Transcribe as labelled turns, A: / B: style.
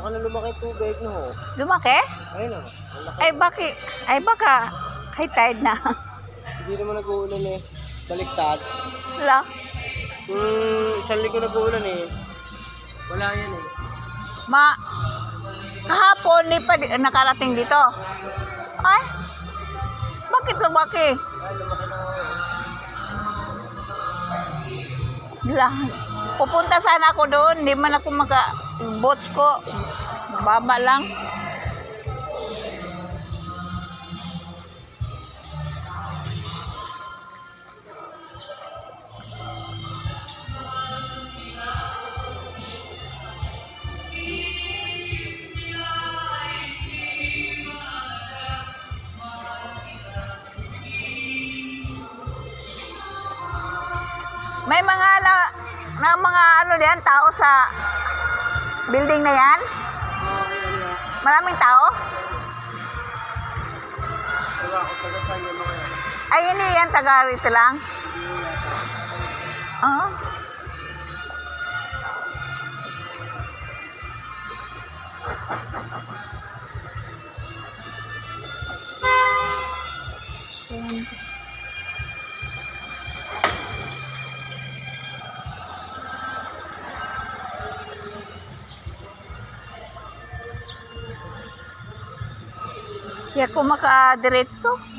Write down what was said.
A: Saka na lumaki yung tubig, no?
B: Lumaki?
A: Ayun, oh. Ang laki.
B: Ay, bakit? Ay, baka high tide na.
A: Hindi naman nag-uulan eh. Baliktad.
B: Wala.
A: Isang linggo nag-uulan eh. Wala yan eh.
B: Kahapon, di pa nakarating dito. Ay, bakit lumaki?
A: Ay, lumaki na ako.
B: Lang. Pupunta sana ako doon, hindi man ako boats ko. Baba lang. May mga mga ano diyan, tao sa building na yan? Maraming tao?
A: Wala ako taga saan yung mga yan.
B: Ay, hindi yan, taga rito lang. Oo. Kaya kung makadiretso.